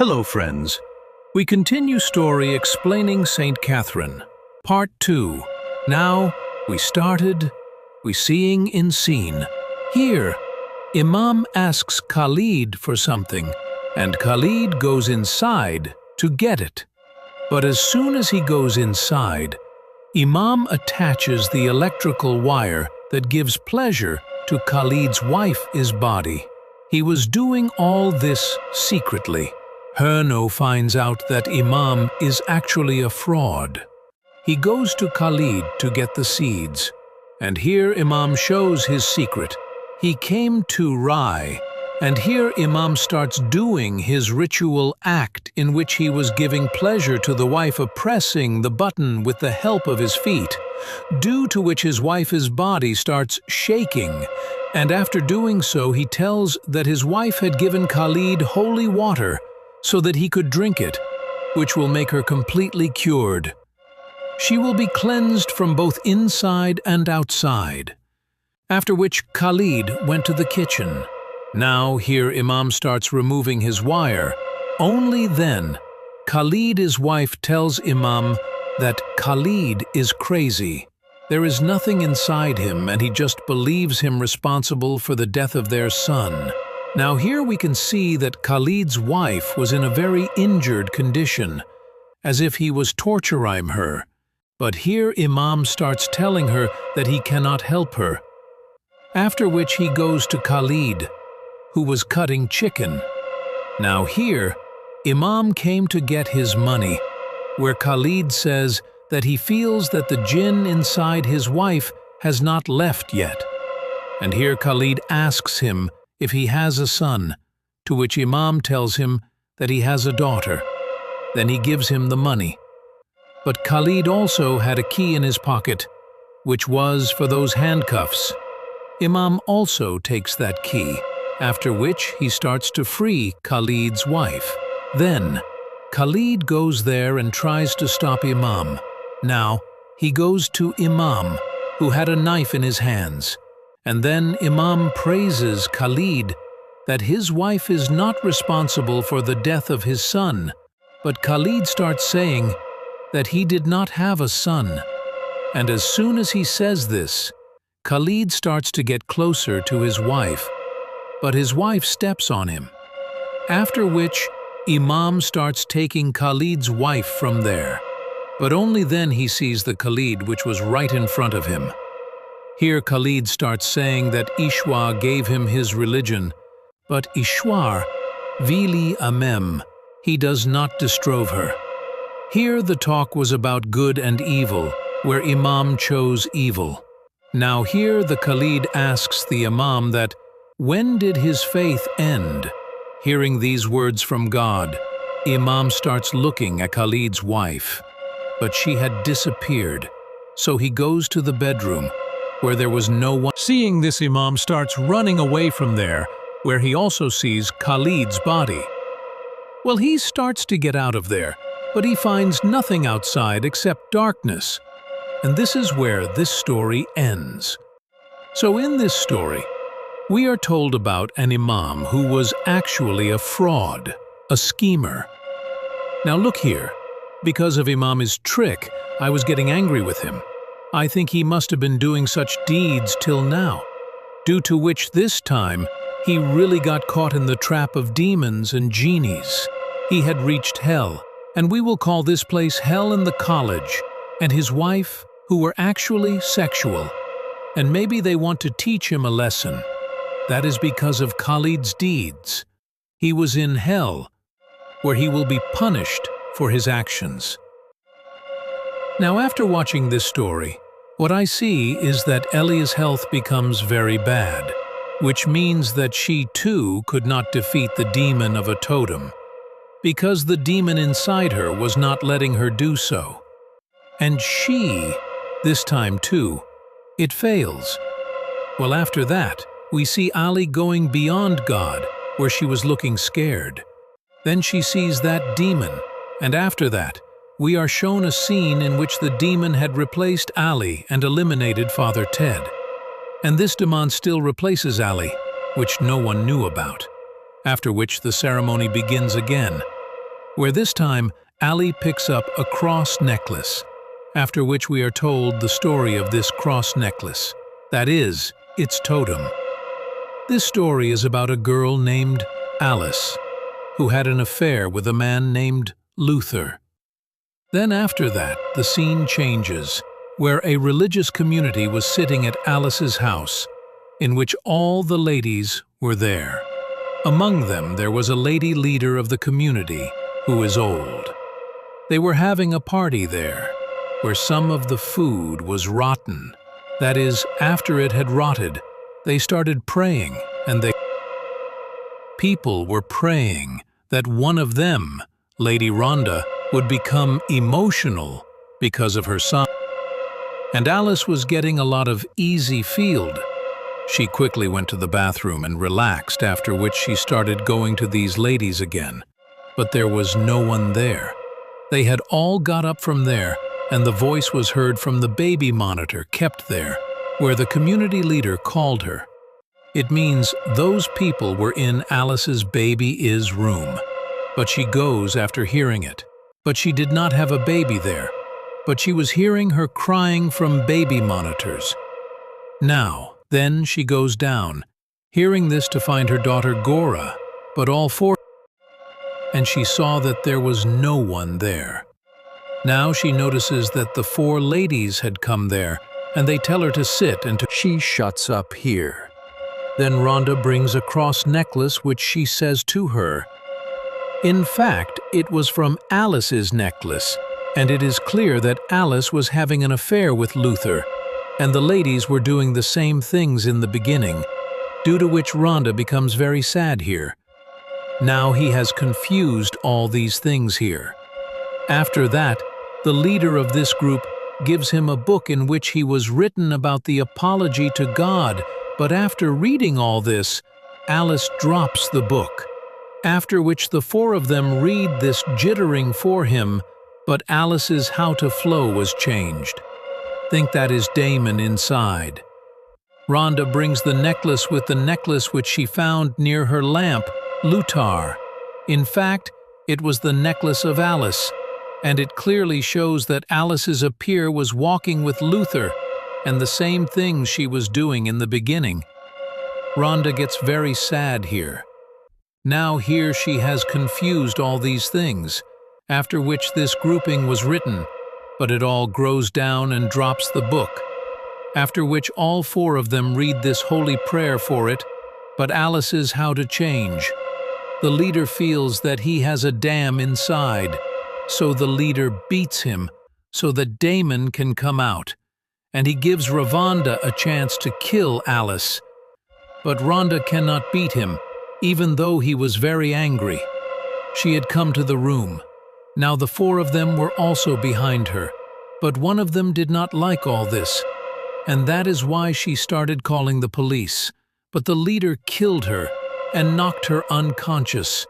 Hello, friends. We continue story explaining Saint Catherine. Part 2. Now, we started, we seeing in scene. Here, Imam asks Khalid for something, and Khalid goes inside to get it. But as soon as he goes inside, Imam attaches the electrical wire that gives pleasure to Khalid's wife's body. He was doing all this secretly. Herno finds out that Imam is actually a fraud. He goes to Khalid to get the seeds, and here Imam shows his secret. He came to Rai, and here Imam starts doing his ritual act in which he was giving pleasure to the wife of pressing the button with the help of his feet, due to which his wife's body starts shaking, and after doing so he tells that his wife had given Khalid holy water so that he could drink it, which will make her completely cured. She will be cleansed from both inside and outside. After which Khalid went to the kitchen. Now here Imam starts removing his wire. Only then, Khalid's wife tells Imam that Khalid is crazy. There is nothing inside him and he just believes him responsible for the death of their son. Now here we can see that Khalid's wife was in a very injured condition, as if he was torturing her. But here Imam starts telling her that he cannot help her. After which he goes to Khalid, who was cutting chicken. Now here, Imam came to get his money, where Khalid says that he feels that the jinn inside his wife has not left yet. And here Khalid asks him if he has a son, to which Imam tells him that he has a daughter. Then he gives him the money. But Khalid also had a key in his pocket, which was for those handcuffs. Imam also takes that key, after which he starts to free Khalid's wife. Then, Khalid goes there and tries to stop Imam. Now, he goes to Imam, who had a knife in his hands. And then Imam praises Khalid that his wife is not responsible for the death of his son, but Khalid starts saying that he did not have a son. And as soon as he says this, Khalid starts to get closer to his wife, but his wife steps on him. After which, Imam starts taking Khalid's wife from there, but only then he sees the Khalid which was right in front of him. Here Khalid starts saying that Ishwar gave him his religion, but Ishwar, Vili Amem, he does not distrove her. Here the talk was about good and evil, where Imam chose evil. Now here the Khalid asks the Imam that, when did his faith end? Hearing these words from God, Imam starts looking at Khalid's wife, but she had disappeared, so he goes to the bedroom, where there was no one. Seeing this, Imam starts running away from there, where he also sees Khalid's body. Well, he starts to get out of there, but he finds nothing outside except darkness. And this is where this story ends. So in this story, we are told about an Imam who was actually a fraud, a schemer. Now look here, because of Imam's trick, I was getting angry with him. I think he must have been doing such deeds till now, due to which this time he really got caught in the trap of demons and genies. He had reached hell, and we will call this place Hell in the College, and his wife, who were actually sexual, and maybe they want to teach him a lesson. That is because of Khalid's deeds. He was in hell, where he will be punished for his actions. Now after watching this story, what I see is that Elia's health becomes very bad, which means that she too could not defeat the demon of a totem, because the demon inside her was not letting her do so. And she, this time too, it fails. Well, after that, we see Ali going beyond God, where she was looking scared. Then she sees that demon, and after that, we are shown a scene in which the demon had replaced Ali and eliminated Father Ted. And this demon still replaces Ali, which no one knew about. After which the ceremony begins again, where this time Ali picks up a cross necklace, after which we are told the story of this cross necklace, that is, its totem. This story is about a girl named Alice, who had an affair with a man named Luther. Then after that, the scene changes, where a religious community was sitting at Alice's house, in which all the ladies were there. Among them, there was a lady leader of the community, who is old. They were having a party there, where some of the food was rotten. That is, after it had rotted, they started praying, and people were praying that one of them, Lady Rhonda, would become emotional because of her son. And Alice was getting a lot of easy field. She quickly went to the bathroom and relaxed, after which she started going to these ladies again. But there was no one there. They had all got up from there, and the voice was heard from the baby monitor kept there, where the community leader called her. It means those people were in Alice's baby room. But she goes after hearing it. But she did not have a baby there. But she was hearing her crying from baby monitors. Now, then she goes down, hearing this to find her daughter Gora, but all four, and she saw that there was no one there. Now she notices that the four ladies had come there, and they tell her to sit and she shuts up here. Then Rhonda brings a cross necklace which she says to her. In fact, it was from Alice's necklace, and it is clear that Alice was having an affair with Luther, and the ladies were doing the same things in the beginning, due to which Rhonda becomes very sad here. Now he has confused all these things here. After that, the leader of this group gives him a book in which he was written about the apology to God, but after reading all this, Alice drops the book, after which the four of them read this jittering for him, but Alice's how to flow was changed. Think that is Damon inside. Rhonda brings the necklace with the necklace which she found near her lamp, Luther. In fact, it was the necklace of Alice, and it clearly shows that Alice's appear was walking with Luther, and the same things she was doing in the beginning. Rhonda gets very sad here. Now here she has confused all these things, after which this grouping was written, but it all grows down and drops the book, after which all four of them read this holy prayer for it, but Alice's how to change. The leader feels that he has a dam inside, so the leader beats him so that Damon can come out, and he gives Rhonda a chance to kill Alice. But Rhonda cannot beat him, even though he was very angry. She had come to the room. Now the four of them were also behind her, but one of them did not like all this, and that is why she started calling the police. But the leader killed her and knocked her unconscious,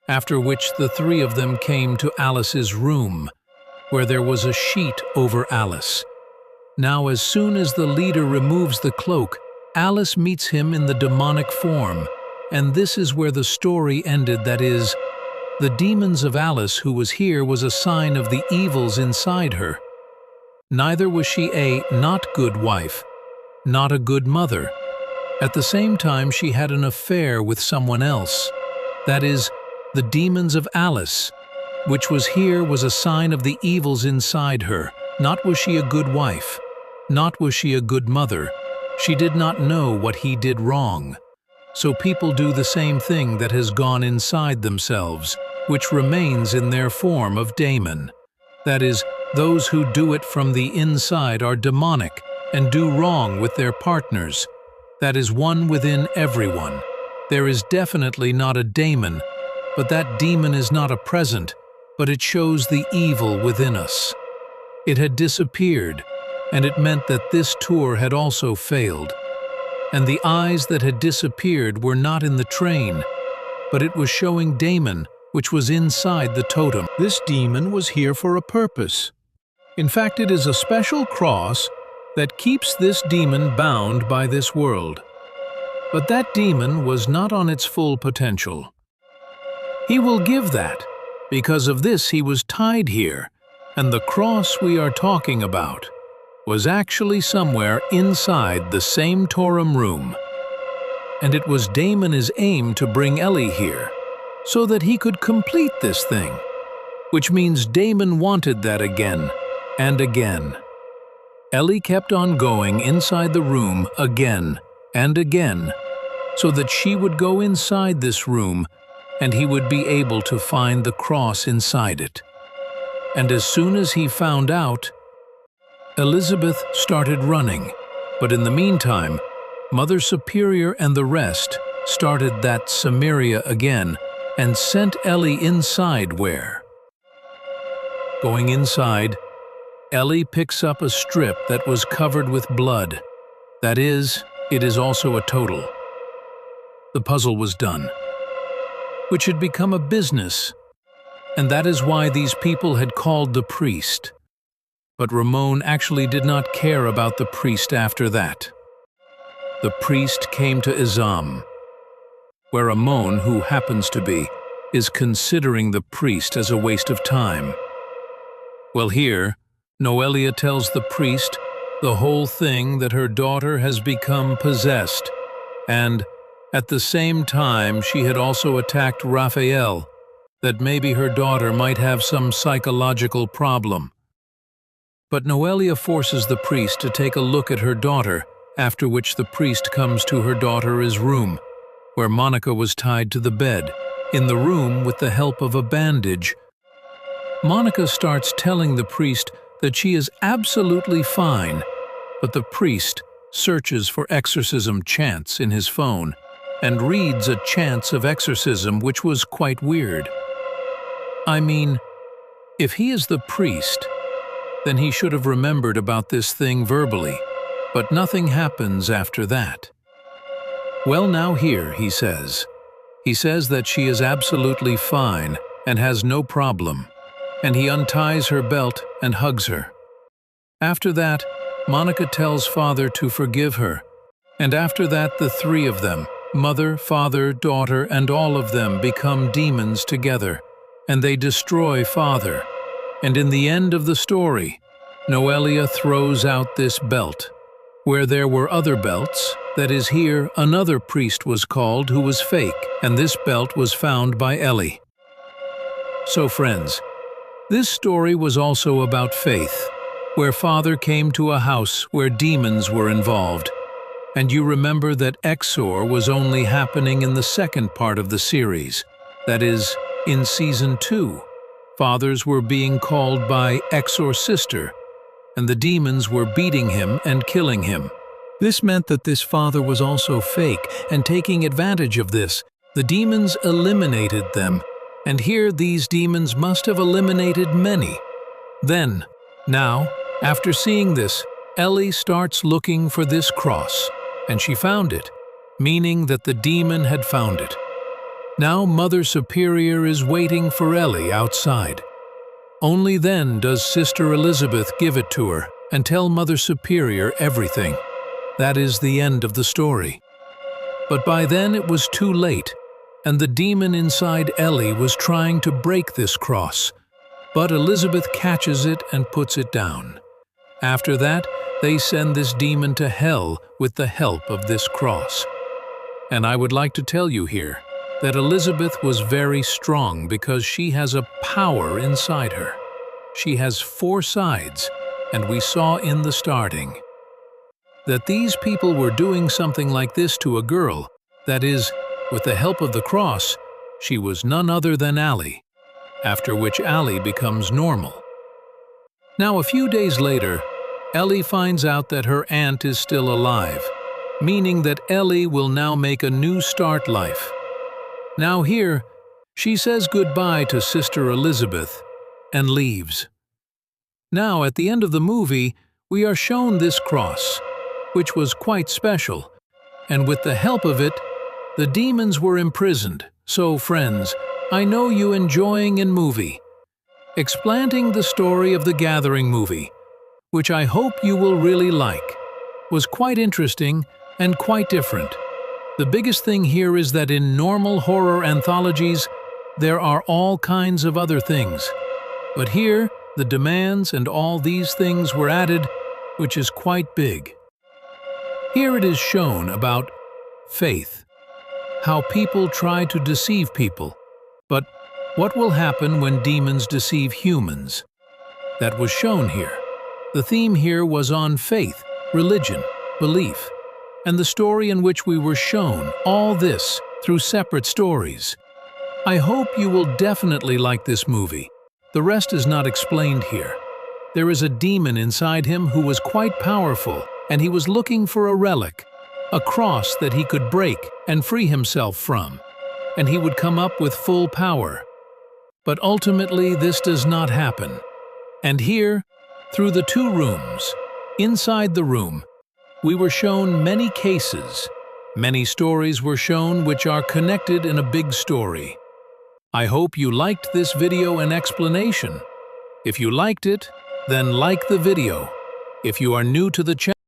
after which the three of them came to Alice's room, where there was a sheet over Alice. Now as soon as the leader removes the cloak, Alice meets him in the demonic form, and this is where the story ended, that is, the demons of Alice who was here was a sign of the evils inside her. Neither was she a not good wife, not a good mother. At the same time she had an affair with someone else. That is, the demons of Alice, which was here was a sign of the evils inside her. Not was she a good wife, not was she a good mother. She did not know what he did wrong. So people do the same thing that has gone inside themselves, which remains in their form of Damon. That is, those who do it from the inside are demonic and do wrong with their partners. That is one within everyone. There is definitely not a Damon, but that demon is not a present, but it shows the evil within us. It had disappeared, and it meant that this tour had also failed. And the eyes that had disappeared were not in the train, but it was showing Damon, which was inside the totem. This demon was here for a purpose. In fact, it is a special cross that keeps this demon bound by this world. But that demon was not on its full potential. He will give that, Because of this he was tied here, and the cross we are talking about was actually somewhere inside the same Torum room. And it was Damon's aim to bring Ellie here, so that he could complete this thing, which means Damon wanted that again and again. Ellie kept on going inside the room again and again, so that she would go inside this room and he would be able to find the cross inside it. And as soon as he found out, Elizabeth started running, but in the meantime, Mother Superior and the rest started that Samaria again and sent Ellie inside where? Going inside, Ellie picks up a strip that was covered with blood. That is, it is also a total. The puzzle was done, which had become a business, and that is why these people had called the priest. But Ramon actually did not care about the priest after that. The priest came to Izam, where Ramon, who happens to be, is considering the priest as a waste of time. Well, here, Noelia tells the priest the whole thing, that her daughter has become possessed, and at the same time she had also attacked Raphael, that maybe her daughter might have some psychological problem. But Noelia forces the priest to take a look at her daughter, after which the priest comes to her daughter's room, where Monica was tied to the bed, in the room with the help of a bandage. Monica starts telling the priest that she is absolutely fine, but the priest searches for exorcism chants in his phone and reads a chants of exorcism, which was quite weird. I mean, if he is the priest, then he should have remembered about this thing verbally, but nothing happens after that. Well, now here, he says. He says that she is absolutely fine and has no problem, and he unties her belt and hugs her. After that, Monica tells Father to forgive her, and after that the three of them, mother, father, daughter, and all of them become demons together, and they destroy Father. And in the end of the story, Noelia throws out this belt, where there were other belts. That is, here another priest was called who was fake, and this belt was found by Ellie. So friends, this story was also about faith, where Father came to a house where demons were involved. And you remember that Exor was only happening in the second part of the series, that is, in Season 2. Fathers were being called by Exorcister, and the demons were beating him and killing him. This meant that this father was also fake, and taking advantage of this, the demons eliminated them, and here these demons must have eliminated many. Then, now, after seeing this, Ellie starts looking for this cross, and she found it, meaning that the demon had found it. Now Mother Superior is waiting for Ellie outside. Only then does Sister Elizabeth give it to her and tell Mother Superior everything. That is the end of the story. But by then it was too late, and the demon inside Ellie was trying to break this cross, but Elizabeth catches it and puts it down. After that, they send this demon to hell with the help of this cross. And I would like to tell you here that Elizabeth was very strong because she has a power inside her. She has 4 sides, and we saw in the starting that these people were doing something like this to a girl, that is, with the help of the cross, she was none other than Allie, after which Allie becomes normal. Now a few days later, Ellie finds out that her aunt is still alive, meaning that Ellie will now make a new start life. Now here, she says goodbye to Sister Elizabeth and leaves. Now at the end of the movie, we are shown this cross, which was quite special, and with the help of it, the demons were imprisoned. So friends, I know you enjoying in movie, explanting the story of the Gathering movie, which I hope you will really like, was quite interesting and quite different. The biggest thing here is that in normal horror anthologies, there are all kinds of other things. But here, the demands and all these things were added, which is quite big. Here it is shown about faith, how people try to deceive people. But what will happen when demons deceive humans? That was shown here. The theme here was on faith, religion, belief, and the story in which we were shown all this through separate stories. I hope you will definitely like this movie. The rest is not explained here. There is a demon inside him who was quite powerful, and he was looking for a relic, a cross that he could break and free himself from, and he would come up with full power. But ultimately this does not happen. And here, through the two rooms, inside the room, we were shown many cases. Many stories were shown which are connected in a big story. I hope you liked this video and explanation. If you liked it, then like the video. If you are new to the channel,